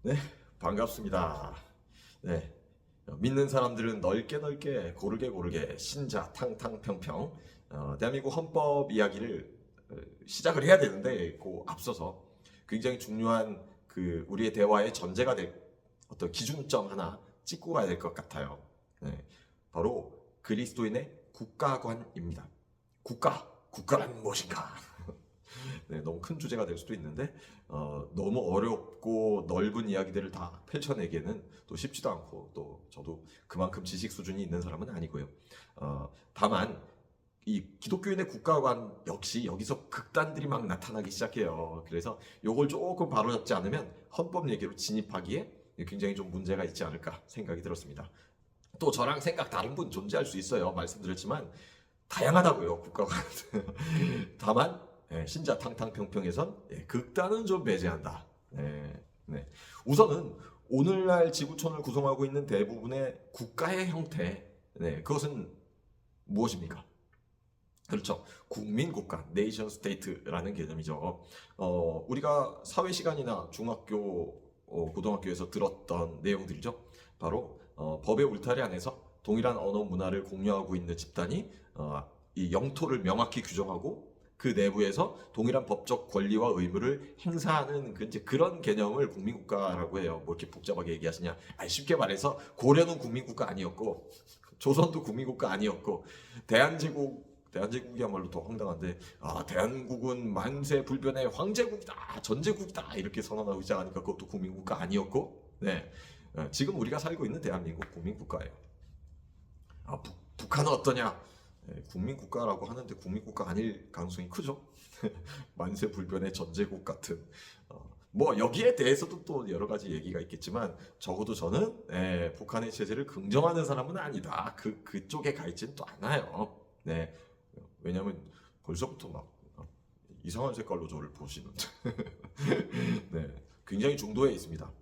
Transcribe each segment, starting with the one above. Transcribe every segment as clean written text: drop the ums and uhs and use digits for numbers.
네, 반갑습니다. 네, 믿는 사람들은 넓게 넓게 고르게 고르게 신자 탕탕평평 대한민국 헌법 이야기를 시작을 해야 되는데 그 앞서서 굉장히 중요한 우리의 대화의 전제가 될 어떤 기준점 하나 찍고 가야 될 것 같아요. 네, 바로 그리스도인의 국가관입니다. 국가란 무엇인가? 네, 너무 큰 주제가 될 수도 있는데 너무 어렵고 넓은 이야기들을 다 펼쳐내기에는 또 쉽지도 않고 또 저도 그만큼 지식 수준이 있는 사람은 아니고요. 다만 이 기독교인의 국가관 역시 여기서 극단들이 막 나타나기 시작해요. 그래서 요걸 조금 바로잡지 않으면 헌법 얘기로 진입하기에 굉장히 좀 문제가 있지 않을까 생각이 들었습니다. 또 저랑 생각 다른 분 존재할 수 있어요. 말씀드렸지만 다양하다고요, 국가관. 다만 신자 탕탕평평에선 극단은 좀 배제한다. 네. 우선은 오늘날 지구촌을 구성하고 있는 대부분의 국가의 형태, 그것은 무엇입니까? 그렇죠. 국민국가, 네이션 스테이트라는 개념이죠. 우리가 사회 시간이나 중학교, 고등학교에서 들었던 내용들이죠. 바로 법의 울타리 안에서 동일한 언어 문화를 공유하고 있는 집단이 이 영토를 명확히 규정하고 그 내부에서 동일한 법적 권리와 의무를 행사하는 이제 그런 개념을 국민국가라고 해요. 뭐 이렇게 복잡하게 얘기하시냐? 아니, 쉽게 말해서 고려는 국민국가 아니었고 조선도 국민국가 아니었고 대한제국이야말로 더 황당한데 대한국은 만세 불변의 황제국이다, 전제국이다 이렇게 선언하고 시작하니까 그것도 국민국가 아니었고 지금 우리가 살고 있는 대한민국 국민국가예요. 북한은 어떠냐? 국민국가라고 하는데 국민국가 아닐 가능성이 크죠. 만세 불변의 전제국 같은 뭐 여기에 대해서도 또 여러 가지 얘기가 있겠지만 적어도 저는 북한의 체제를 긍정하는 사람은 아니다. 그쪽에 가 있지는 또 않아요. 네, 왜냐하면 벌써부터 막 이상한 색깔로 저를 보시는데 네, 굉장히 중도에 있습니다.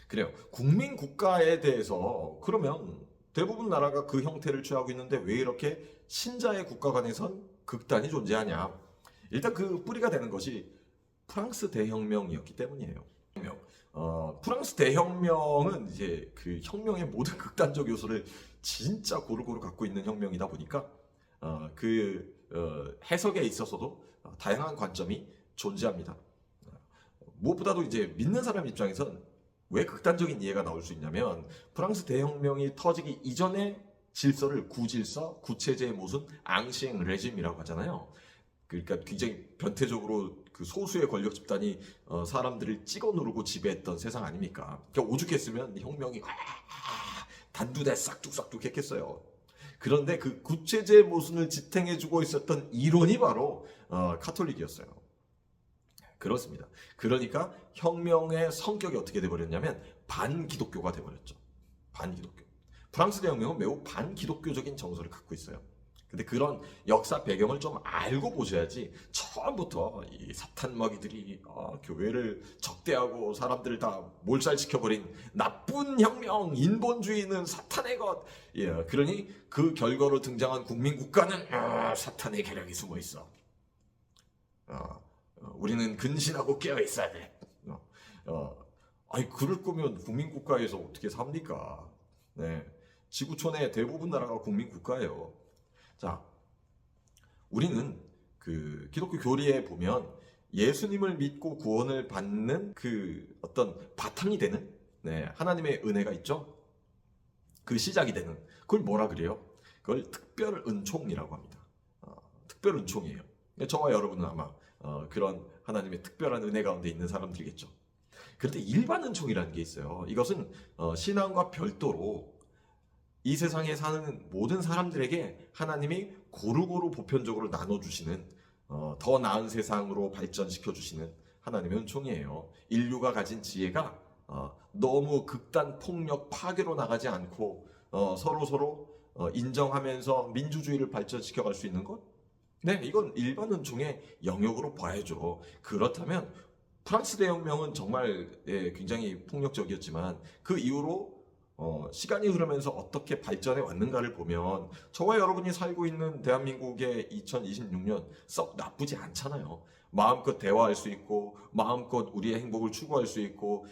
그래요. 국민국가에 대해서 그러면 대부분 나라가 그 형태를 취하고 있는데 왜 이렇게 신자의 국가 간에선 극단이 존재하냐? 일단 그 뿌리가 되는 것이 프랑스 대혁명이었기 때문이에요. 프랑스 대혁명은 이제 그 혁명의 모든 극단적 요소를 진짜 고루고루 갖고 있는 혁명이다 보니까 해석에 있어서도 다양한 관점이 존재합니다. 무엇보다도 이제 믿는 사람 입장에선 왜 극단적인 이해가 나올 수 있냐면 프랑스 대혁명이 터지기 이전의 질서를 구질서, 구체제의 모순, 앙시eng 레짐이라고 하잖아요. 그러니까 굉장히 변태적으로 그 소수의 권력 집단이 사람들을 찍어 누르고 지배했던 세상 아닙니까? 그러니까 오죽했으면 혁명이 단두대 싹둑싹둑 했겠어요. 그런데 그 구체제의 모순을 지탱해주고 있었던 이론이 바로 카톨릭이었어요. 그렇습니다. 그러니까 혁명의 성격이 어떻게 돼버렸냐면 반기독교가 돼버렸죠. 반기독교. 프랑스 대혁명은 매우 반기독교적인 정서를 갖고 있어요. 근데 그런 역사 배경을 좀 알고 보셔야지 처음부터 이 사탄 먹이들이 교회를 적대하고 사람들을 다 몰살시켜버린 나쁜 혁명, 인본주의는 사탄의 것. 그러니 그 결과로 등장한 국민국가는 사탄의 계략이 숨어 있어. 우리는 근신하고 깨어 있어야 돼. 아니 그럴 거면 국민국가에서 어떻게 삽니까? 네, 지구촌의 대부분 나라가 국민국가예요. 자, 우리는 그 기독교 교리에 보면 예수님을 믿고 구원을 받는 그 어떤 바탕이 되는 하나님의 은혜가 있죠. 그 시작이 되는 그걸 뭐라 그래요? 그걸 특별 은총이라고 합니다. 특별 은총이에요. 저와 여러분은 아마 그런 하나님의 특별한 은혜 가운데 있는 사람들이겠죠. 그런데 일반 은총이라는 게 있어요. 이것은 신앙과 별도로 이 세상에 사는 모든 사람들에게 하나님이 고루고루 보편적으로 나눠주시는 더 나은 세상으로 발전시켜주시는 하나님의 은총이에요. 인류가 가진 지혜가 너무 극단 폭력 파괴로 나가지 않고 서로 인정하면서 민주주의를 발전시켜갈 수 있는 것? 네, 이건 일반 은총의 영역으로 봐야죠. 그렇다면 프랑스 대혁명은 정말 굉장히 폭력적이었지만 그 이후로 시간이 흐르면서 어떻게 발전해 왔는가를 보면 저와 여러분이 살고 있는 대한민국의 2026년 썩 나쁘지 않잖아요. 마음껏 대화할 수 있고 마음껏 우리의 행복을 추구할 수 있고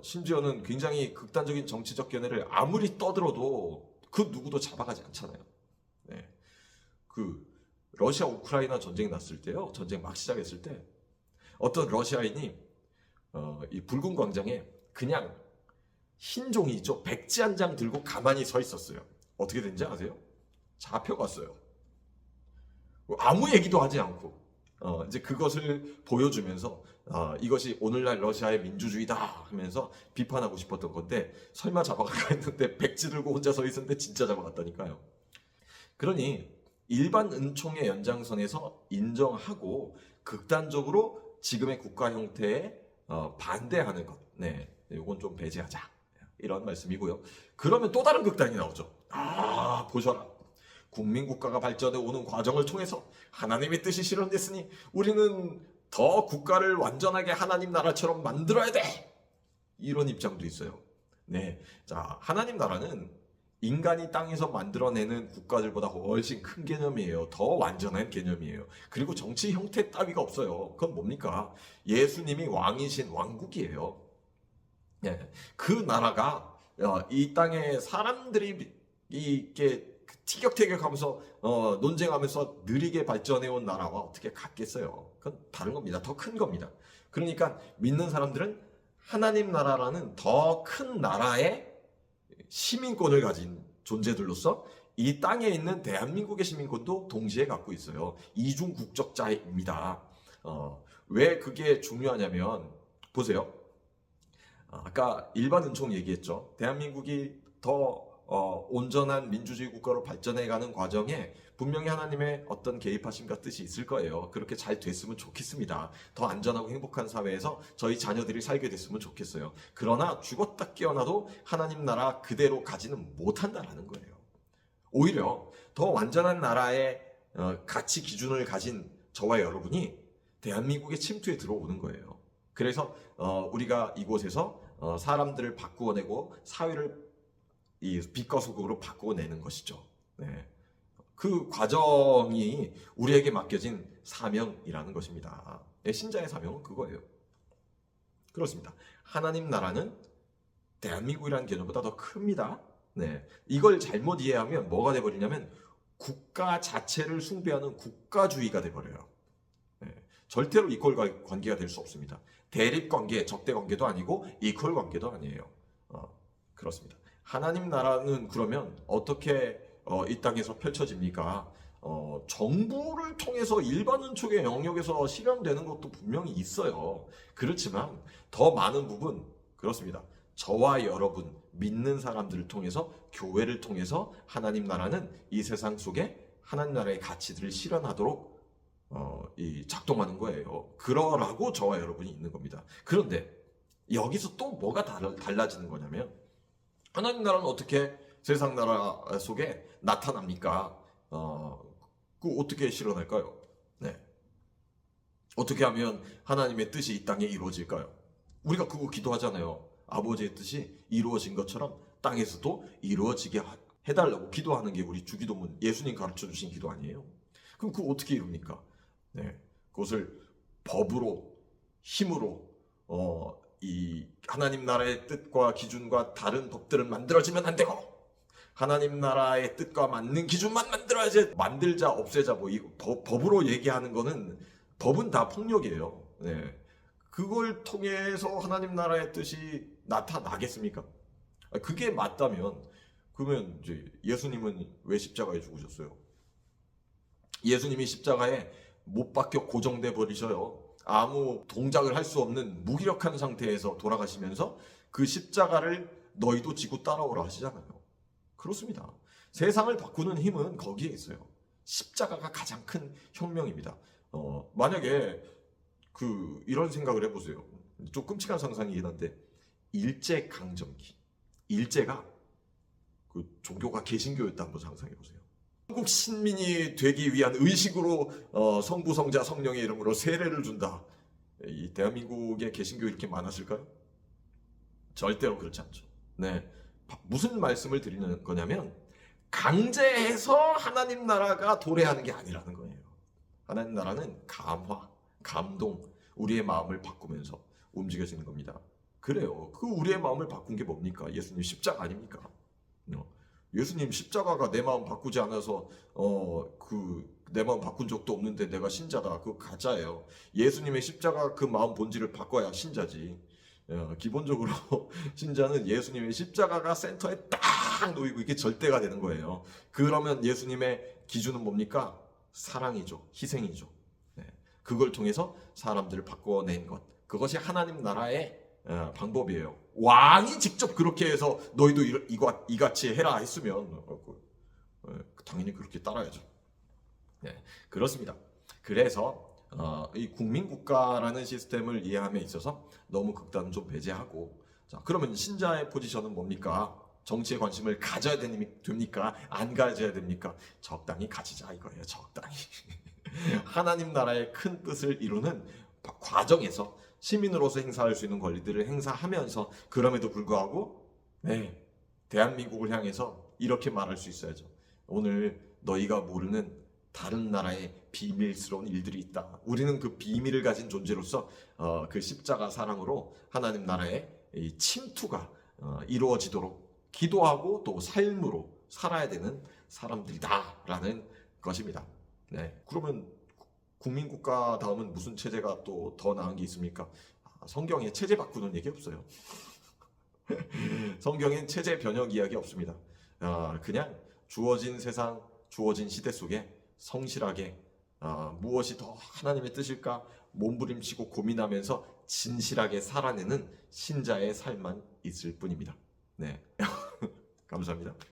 심지어는 굉장히 극단적인 정치적 견해를 아무리 떠들어도 그 누구도 잡아가지 않잖아요. 네. 그 러시아 우크라이나 전쟁 났을 때요. 전쟁 막 시작했을 때 어떤 러시아인이 이 붉은 광장에 그냥 흰 종이 있죠. 백지 한 장 들고 가만히 서 있었어요. 어떻게 된지 아세요? 잡혀갔어요. 아무 얘기도 하지 않고 이제 그것을 보여주면서 이것이 오늘날 러시아의 민주주의다 하면서 비판하고 싶었던 건데 설마 잡아갈까 했는데 백지 들고 혼자 서 있었는데 진짜 잡아갔다니까요. 그러니 일반 은총의 연장선에서 인정하고 극단적으로 지금의 국가 형태에 반대하는 것, 네, 이건 좀 배제하자 이런 말씀이고요. 그러면 또 다른 극단이 나오죠. 보셔라. 국민국가가 발전해 오는 과정을 통해서 하나님의 뜻이 실현됐으니 우리는 더 국가를 완전하게 하나님 나라처럼 만들어야 돼. 이런 입장도 있어요. 네, 자, 하나님 나라는 인간이 땅에서 만들어내는 국가들보다 훨씬 큰 개념이에요. 더 완전한 개념이에요. 그리고 정치 형태 따위가 없어요. 그건 뭡니까? 예수님이 왕이신 왕국이에요. 네, 그 나라가 이 땅에 사람들이 이게 티격태격하면서 논쟁하면서 느리게 발전해온 나라와 어떻게 같겠어요? 그건 다른 겁니다. 더 큰 겁니다. 그러니까 믿는 사람들은 하나님 나라라는 더 큰 나라의 시민권을 가진 존재들로서 이 땅에 있는 대한민국의 시민권도 동시에 갖고 있어요. 이중 국적자입니다. 왜 그게 중요하냐면 보세요. 아까 일반 은총 얘기했죠. 대한민국이 더 온전한 민주주의 국가로 발전해가는 과정에 분명히 하나님의 어떤 개입하심과 뜻이 있을 거예요. 그렇게 잘 됐으면 좋겠습니다. 더 안전하고 행복한 사회에서 저희 자녀들이 살게 됐으면 좋겠어요. 그러나 죽었다 깨어나도 하나님 나라 그대로 가지는 못한다라는 거예요. 오히려 더 완전한 나라의 가치 기준을 가진 저와 여러분이 대한민국의 침투에 들어오는 거예요. 그래서 우리가 이곳에서 사람들을 바꾸어내고 사회를 이 빛과 소금으로 바꾸어내는 것이죠. 네. 그 과정이 우리에게 맡겨진 사명이라는 것입니다. 네, 신자의 사명은 그거예요. 그렇습니다. 하나님 나라는 대한민국이라는 개념보다 더 큽니다. 네. 이걸 잘못 이해하면 뭐가 돼버리냐면 국가 자체를 숭배하는 국가주의가 돼버려요. 네. 절대로 이퀄 관계가 될 수 없습니다. 대립 관계, 적대 관계도 아니고 이퀄 관계도 아니에요. 그렇습니다. 하나님 나라는 그러면 어떻게 이 땅에서 펼쳐집니까? 정부를 통해서 일반 은총의 영역에서 실현되는 것도 분명히 있어요. 그렇지만 더 많은 부분 그렇습니다. 저와 여러분 믿는 사람들을 통해서 교회를 통해서 하나님 나라는 이 세상 속에 하나님 나라의 가치들을 실현하도록 작동하는 거예요. 그러라고 저와 여러분이 있는 겁니다. 그런데 여기서 또 뭐가 달라지는 거냐면 하나님 나라는 어떻게 세상 나라 속에 나타납니까? 그 어떻게 실현할까요? 네. 어떻게 하면 하나님의 뜻이 이 땅에 이루어질까요? 우리가 그거 기도하잖아요. 아버지의 뜻이 이루어진 것처럼 땅에서도 이루어지게 해달라고 기도하는 게 우리 주기도문 예수님 가르쳐 주신 기도 아니에요? 그럼 그거 어떻게 이룹니까? 네. 그것을 법으로 힘으로 이 하나님 나라의 뜻과 기준과 다른 법들은 만들어지면 안 되고 하나님 나라의 뜻과 맞는 기준만 만들어야지 만들자 없애자 뭐 법으로 얘기하는 거는 법은 다 폭력이에요. 네. 그걸 통해서 하나님 나라의 뜻이 나타나겠습니까? 그게 맞다면 그러면 이제 예수님은 왜 십자가에 죽으셨어요? 예수님이 십자가에 못 박혀 고정돼 버리셔요. 아무 동작을 할 수 없는 무기력한 상태에서 돌아가시면서 그 십자가를 너희도 지고 따라오라 하시잖아요. 그렇습니다. 세상을 바꾸는 힘은 거기에 있어요. 십자가가 가장 큰 혁명입니다. 만약에 이런 생각을 해보세요. 좀 끔찍한 상상이긴 한데 일제강점기 일제가 그 종교가 개신교였다 한번 상상해보세요. 한국 신민이 되기 위한 의식으로 성부, 성자, 성령의 이름으로 세례를 준다. 이 대한민국에 개신교 이렇게 많았을까요? 절대로 그렇지 않죠. 네, 무슨 말씀을 드리는 거냐면 강제해서 하나님 나라가 도래하는 게 아니라는 거예요. 하나님 나라는 감화, 감동, 우리의 마음을 바꾸면서 움직여지는 겁니다. 그래요. 그 우리의 마음을 바꾼 게 뭡니까? 예수님 십자가 아닙니까? 예수님 십자가가 내 마음 바꾸지 않아서 내 마음 바꾼 적도 없는데 내가 신자다. 그거 가짜예요. 예수님의 십자가 그 마음 본질을 바꿔야 신자지. 기본적으로 신자는 예수님의 십자가가 센터에 딱 놓이고 이게 절대가 되는 거예요. 그러면 예수님의 기준은 뭡니까? 사랑이죠. 희생이죠. 네. 그걸 통해서 사람들을 바꿔낸 것. 그것이 하나님 나라의 방법이에요. 왕이 직접 그렇게 해서 너희도 이같이 해라 했으면 당연히 그렇게 따라야죠. 네, 그렇습니다. 그래서 이 국민국가라는 시스템을 이해함에 있어서 너무 극단은 좀 배제하고, 자, 그러면 신자의 포지션은 뭡니까? 정치에 관심을 가져야 됩니까? 안 가져야 됩니까? 적당히 가지자 이거예요. 적당히. 하나님 나라의 큰 뜻을 이루는 과정에서 시민으로서 행사할 수 있는 권리들을 행사하면서, 그럼에도 불구하고 네, 대한민국을 향해서 이렇게 말할 수 있어야죠. 오늘 너희가 모르는 다른 나라의 비밀스러운 일들이 있다. 우리는 그 비밀을 가진 존재로서 그 십자가 사랑으로 하나님 나라의 이 침투가 이루어지도록 기도하고 또 삶으로 살아야 되는 사람들이다라는 것입니다. 네, 그러면 국민국가 다음은 무슨 체제가 또 더 나은 게 있습니까? 성경에 체제 바꾸는 얘기 없어요. 성경엔 체제 변형 이야기 없습니다. 그냥 주어진 세상, 주어진 시대 속에 성실하게 무엇이 더 하나님의 뜻일까 몸부림치고 고민하면서 진실하게 살아내는 신자의 삶만 있을 뿐입니다. 네, 감사합니다.